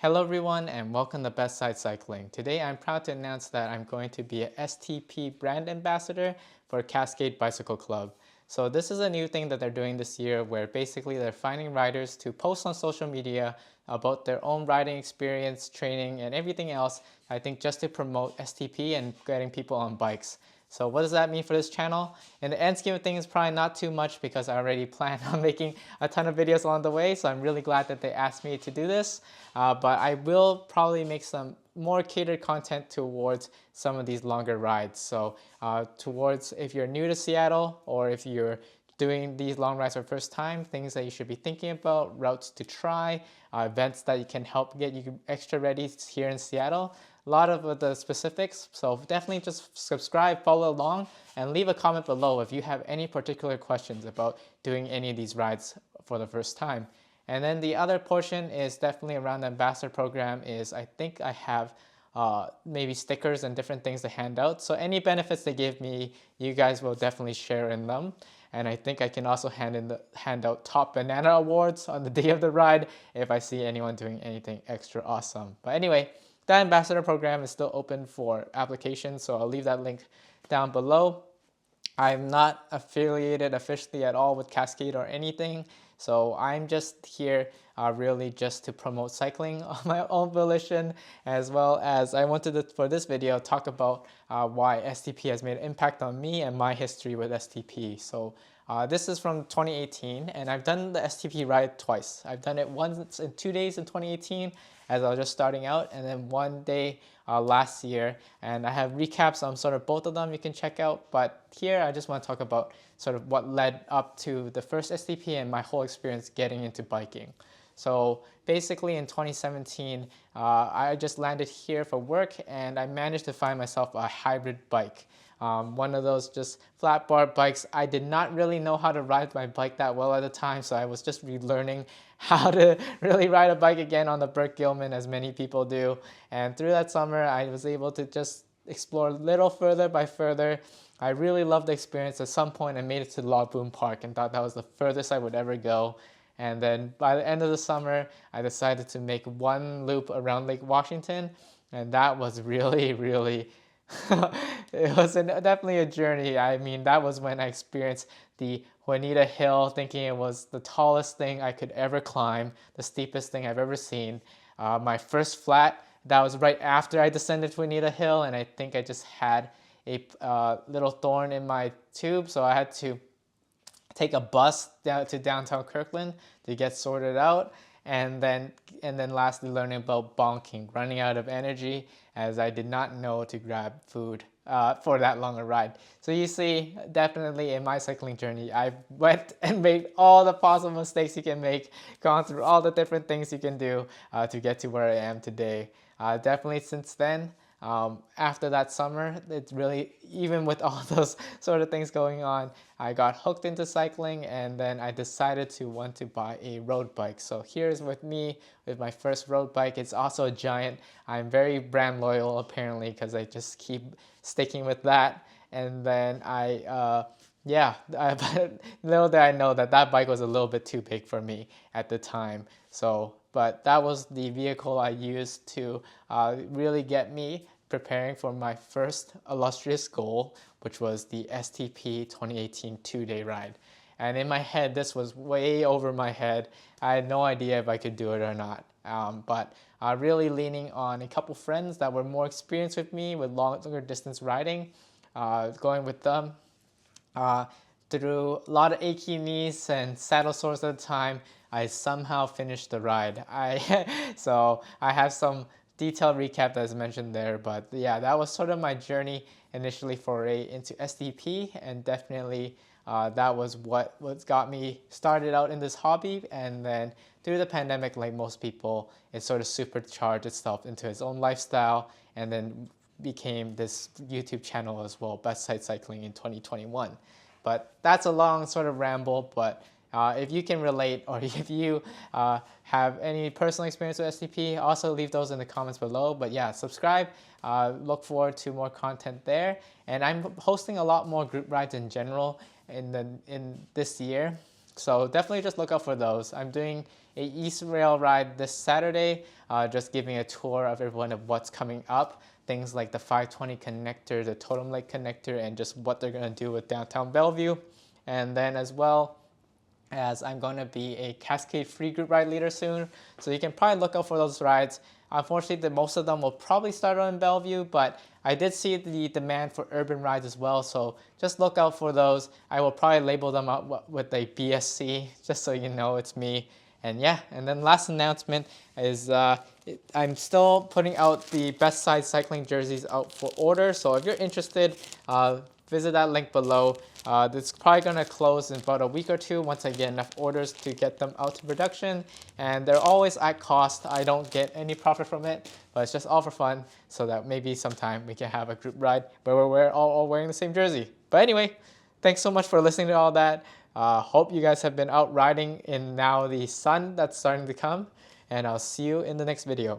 Hello everyone and welcome to Best Side Cycling. Today I'm proud to announce that I'm going to be a STP brand ambassador for Cascade Bicycle Club. So this is a new thing that they're doing this year where basically they're finding riders to post on social media about their own riding experience, training, and everything else, I think just to promote STP and getting people on bikes. So what does that mean for this channel? In the end scheme of things, probably not too much because I already plan on making a ton of videos along the way. So I'm really glad that they asked me to do this. But I will probably make some more catered content towards some of these longer rides. So towards if you're new to Seattle or if you're doing these long rides for the first time, things that you should be thinking about, routes to try, events that you can help get you extra ready here in Seattle. A lot of the specifics, so definitely just subscribe, follow along, and leave a comment below if you have any particular questions about doing any of these rides for the first time. And then the other portion is definitely around the ambassador program is I think I have maybe stickers and different things to hand out. So any benefits they give me, you guys will definitely share in them. And I think I can also hand out top banana awards on the day of the ride if I see anyone doing anything extra awesome. But anyway, that ambassador program is still open for applications, so I'll leave that link down below. I'm not affiliated officially at all with Cascade or anything, so I'm just here really just to promote cycling on my own volition, as well as I wanted to, for this video, talk about why STP has made an impact on me and my history with STP. So this is from 2018, and I've done the STP ride twice. I've done it once in 2 days in 2018 as I was just starting out, and then one day last year. And I have recaps on sort of both of them you can check out. But here I just want to talk about sort of what led up to the first STP and my whole experience getting into biking. So basically in 2017, I just landed here for work and I managed to find myself a hybrid bike. One of those just flat bar bikes. I did not really know how to ride my bike that well at the time, so I was just relearning how to really ride a bike again on the Burt Gilman, as many people do. And through that summer, I was able to just explore a little further by further. I really loved the experience. At some point, I made it to Log Boom Park and thought that was the furthest I would ever go. And then by the end of the summer, I decided to make one loop around Lake Washington, and that was really, really it was definitely a journey. I mean, that was when I experienced the Juanita Hill, thinking it was the tallest thing I could ever climb, the steepest thing I've ever seen. My first flat, that was right after I descended Juanita Hill, and I think I just had a little thorn in my tube, so I had to take a bus down to downtown Kirkland to get sorted out. And then lastly, learning about bonking, running out of energy, as I did not know to grab food for that longer ride. So you see, definitely in my cycling journey, I went and made all the possible mistakes you can make, gone through all the different things you can do to get to where I am today. Definitely since then, after that summer, it's really, even with all those sort of things going on, I got hooked into cycling, and then I decided to want to buy a road bike. So here's with me with my first road bike. It's also a Giant. I'm very brand loyal apparently because I just keep sticking with that. And then little did I know that that bike was a little bit too big for me at the time. So, but that was the vehicle I used to really get me preparing for my first illustrious goal, which was the STP 2018 2-day ride. And in my head, this was way over my head. I had no idea if I could do it or not. But really leaning on a couple friends that were more experienced with me with longer distance riding, going with them. Through a lot of achy knees and saddle sores at the time, I somehow finished the ride. So I have some detailed recap that's mentioned there, but yeah, that was sort of my journey initially foray into STP, and definitely that was what got me started out in this hobby. And then through the pandemic, like most people, it sort of supercharged itself into its own lifestyle, and then became this YouTube channel as well, Best Side Cycling in 2021. But that's a long sort of ramble, but if you can relate, or if you have any personal experience with STP, also leave those in the comments below. But yeah, subscribe, look forward to more content there. And I'm hosting a lot more group rides in general in this year. So definitely just look out for those. I'm doing a East Rail ride this Saturday, just giving a tour of everyone of what's coming up. Things like the 520 connector, the Totem Lake connector, and just what they're going to do with downtown Bellevue. And then as well, as I'm going to be a Cascade free group ride leader soon. So you can probably look out for those rides. Unfortunately, most of them will probably start on Bellevue, but I did see the demand for urban rides as well, so just look out for those. I will probably label them out with a BSC, just so you know it's me. And yeah, and then last announcement is I'm still putting out the Best Side Cycling jerseys out for order, so if you're interested, visit that link below. It's probably going to close in about a week or two once I get enough orders to get them out to production. And they're always at cost. I don't get any profit from it, but it's just all for fun so that maybe sometime we can have a group ride where we're all wearing the same jersey. But anyway, thanks so much for listening to all that. Hope you guys have been out riding in now the sun that's starting to come. And I'll see you in the next video.